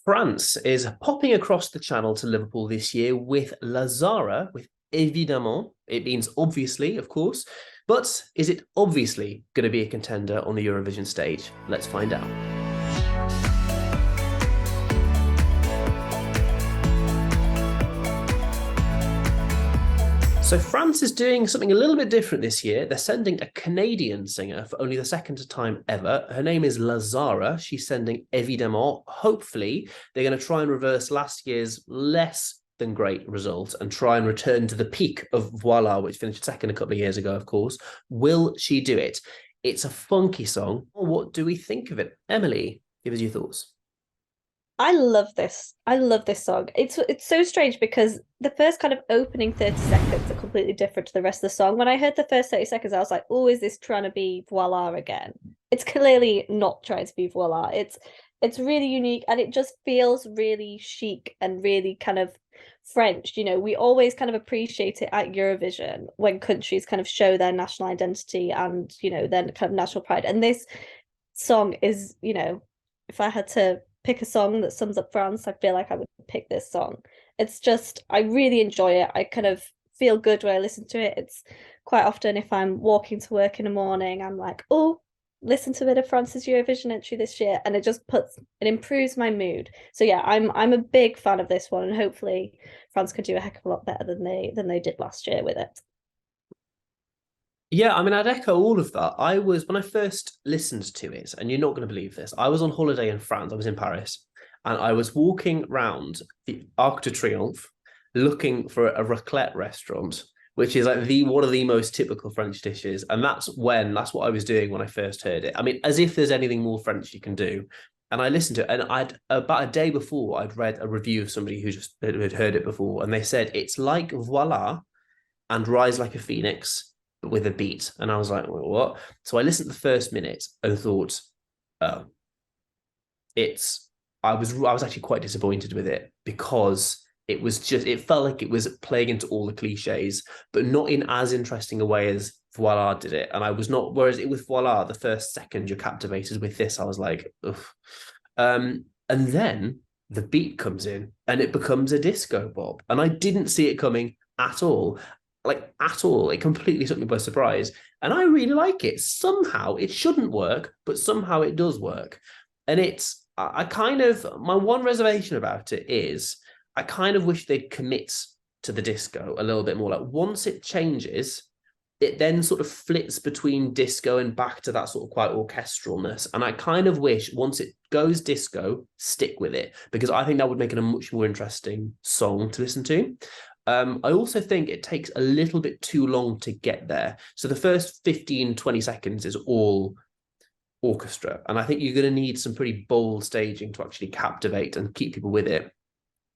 France is popping across the channel to Liverpool this year with La Zarra, with Évidemment. It means obviously, of course, but is it obviously going to be a contender on the Eurovision stage? Let's find out. So France is doing something a little bit different this year. They're sending a Canadian singer for only the second time ever. Her name is La Zarra. She's sending Évidemment. Hopefully, they're going to try and reverse last year's less than great results and try and return to the peak of Voila, which finished second a couple of years ago, of course. Will she do it? It's a funky song. What do we think of it? Emily, give us your thoughts. I love this. I love this song. It's so strange because the first kind of opening 30 seconds are completely different to the rest of the song. When I heard the first 30 seconds, I was like, oh, is this trying to be Voila again? It's clearly not trying to be Voila. It's really unique and it just feels really chic and really kind of French. You know, we always kind of appreciate it at Eurovision when countries kind of show their national identity and, you know, their kind of national pride. And this song is, you know, if I had to pick a song that sums up France, I feel like I would pick this song. It's just, I really enjoy it. I kind of feel good when I listen to it. It's quite often if I'm walking to work in the morning, I'm like, oh, listen to a bit of France's Eurovision entry this year, and it improves my mood. So yeah, I'm a big fan of this one, and hopefully France can do a heck of a lot better than they did last year with it. Yeah, I mean, I'd echo all of that. When I first listened to it, and you're not going to believe this, I was on holiday in France. I was in Paris, and I was walking around the Arc de Triomphe looking for a raclette restaurant, which is like one of the most typical French dishes. And that's what I was doing when I first heard it. I mean, as if there's anything more French you can do. And I listened to it, and about a day before, I'd read a review of somebody who just had heard it before, and they said it's like Voila and Rise Like a Phoenix, but with a beat. And I was like, well, what? So I listened to the first minute and thought, oh, I was actually quite disappointed with it because it felt like it was playing into all the cliches, but not in as interesting a way as Voila did it. And I was not, whereas it with Voila, the first second you're captivated. With this, I was like, ugh. And then the beat comes in and it becomes a disco bop. And I didn't see it coming at all. Like at all. It completely took me by surprise. And I really like it. Somehow it shouldn't work, but somehow it does work. And my one reservation about it is I kind of wish they'd commit to the disco a little bit more. Like once it changes, it then sort of flits between disco and back to that sort of quite orchestralness. And I kind of wish once it goes disco, stick with it, because I think that would make it a much more interesting song to listen to. I also think it takes a little bit too long to get there. So the first 15, 20 seconds is all orchestra. And I think you're going to need some pretty bold staging to actually captivate and keep people with it.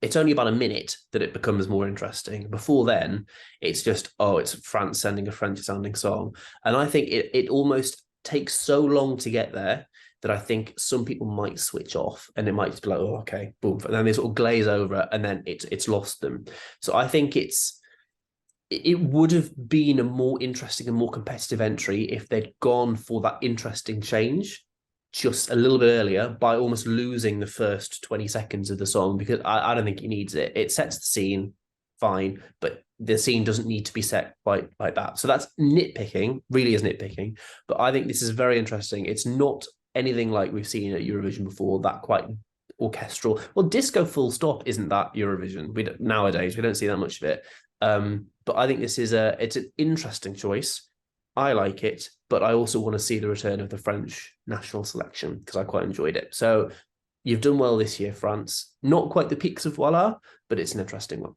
It's only about a minute that it becomes more interesting. Before then, it's just, oh, it's France sending a French-sounding song. And I think it almost takes so long to get there that I think some people might switch off and it might just be like, oh, okay, boom. And then they sort of glaze over and then it's lost them. So I think it would have been a more interesting and more competitive entry if they'd gone for that interesting change just a little bit earlier by almost losing the first 20 seconds of the song, because I don't think he needs it. It sets the scene, fine, but the scene doesn't need to be set quite like that. So that's nitpicking, really is nitpicking. But I think this is very interesting. It's not anything like we've seen at Eurovision before, that quite orchestral. Well, disco full stop isn't that Eurovision. Nowadays, we don't see that much of it. But I think it's an interesting choice. I like it, but I also want to see the return of the French national selection because I quite enjoyed it. So you've done well this year, France. Not quite the peaks of Voila, but it's an interesting one.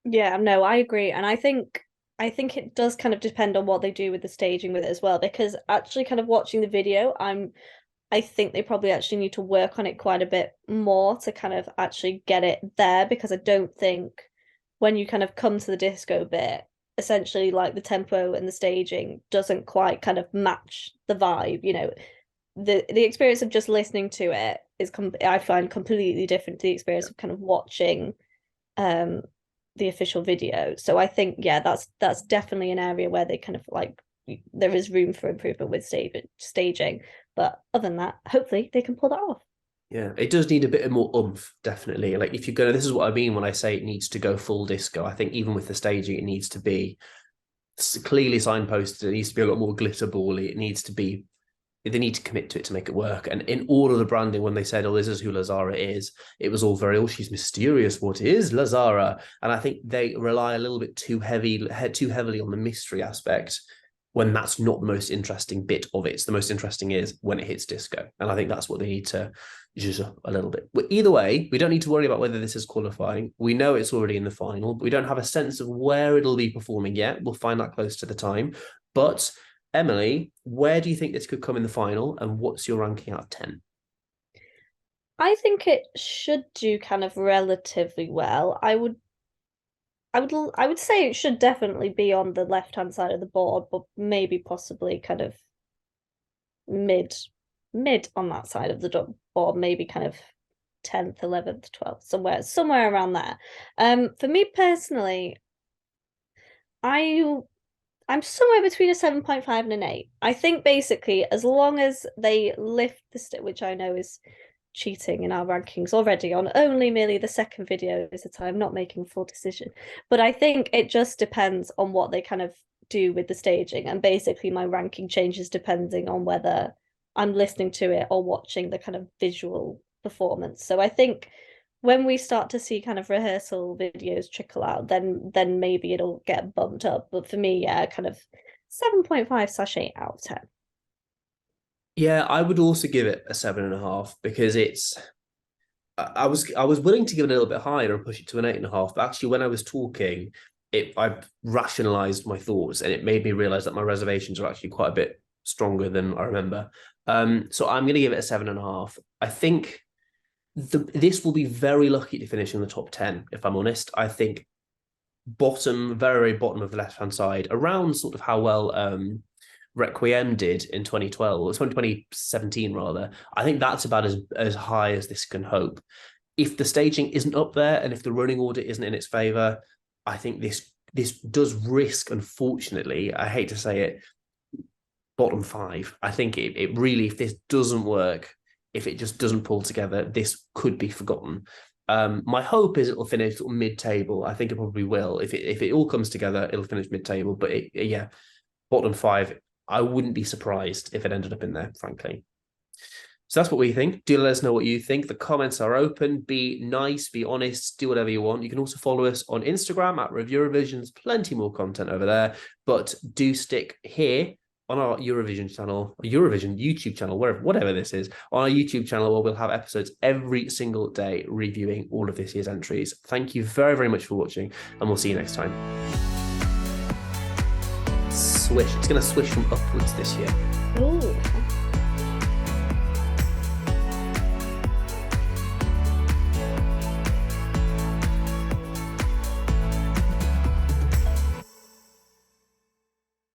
Yeah, no, I agree. And I think it does kind of depend on what they do with the staging with it as well, because actually kind of watching the video, I think they probably actually need to work on it quite a bit more to kind of actually get it there, because I don't think when you kind of come to the disco bit, essentially like the tempo and the staging doesn't quite kind of match the vibe, you know. The experience of just listening to it is I find completely different to the experience of kind of watching the official video. So I think, yeah, that's definitely an area where they kind of like, there is room for improvement with staging. But other than that, hopefully they can pull that off. Yeah, it does need a bit more oomph, definitely. Like if you're gonna, this is what I mean when I say it needs to go full disco. I think even with the staging, it needs to be clearly signposted. It needs to be a lot more glitter bally. It needs to be, they need to commit to it to make it work. And in all of the branding, when they said, "Oh, this is who La Zarra is," it was all very, "Oh, she's mysterious. What is La Zarra?" And I think they rely a little bit too heavily on the mystery aspect, when that's not the most interesting bit of it. The most interesting is when it hits disco. And I think that's what they need to zhuzh up a little bit. But either way, we don't need to worry about whether this is qualifying. We know it's already in the final, but we don't have a sense of where it'll be performing yet. We'll find that close to the time. But Emily, where do you think this could come in the final? And what's your ranking out of 10? I think it should do kind of relatively well. I would say it should definitely be on the left-hand side of the board, but maybe possibly kind of mid on that side of the board, maybe kind of 10th, 11th, 12th, somewhere around there. For me personally, I'm somewhere between a 7.5 and an 8. I think basically as long as they lift the stick, which I know is cheating in our rankings already on only merely the second video is the time, not making a full decision. But I think it just depends on what they kind of do with the staging. And basically my ranking changes depending on whether I'm listening to it or watching the kind of visual performance. So I think when we start to see kind of rehearsal videos trickle out, then maybe it'll get bumped up. But for me, yeah, kind of 7.5/8 out of 10. Yeah, I would also give it a 7.5 because I was willing to give it a little bit higher and push it to an 8.5. But actually, when I was talking, I rationalized my thoughts, and it made me realize that my reservations are actually quite a bit stronger than I remember. So I'm going to give it a 7.5. I think this will be very lucky to finish in the top 10, if I'm honest. I think very, very bottom of the left-hand side, around sort of how well Requiem did in 2012, or 2017 rather. I think that's about as high as this can hope. If the staging isn't up there and if the running order isn't in its favor, I think this does risk, unfortunately, I hate to say it, bottom 5. I think it really, if this doesn't work, if it just doesn't pull together, this could be forgotten. My hope is it will finish mid-table. I think it probably will. If it all comes together, it'll finish mid-table. But bottom 5. I wouldn't be surprised if it ended up in there, frankly. So that's what we think. Do let us know what you think. The comments are open. Be nice, be honest, do whatever you want. You can also follow us on Instagram at Eurovision's plenty more content over there. But do stick here on our Eurovision channel, Eurovision YouTube channel, whatever this is, on our YouTube channel, where we'll have episodes every single day reviewing all of this year's entries. Thank you very, very much for watching, and we'll see you next time. Swish. It's going to swish from upwards this year. Ooh.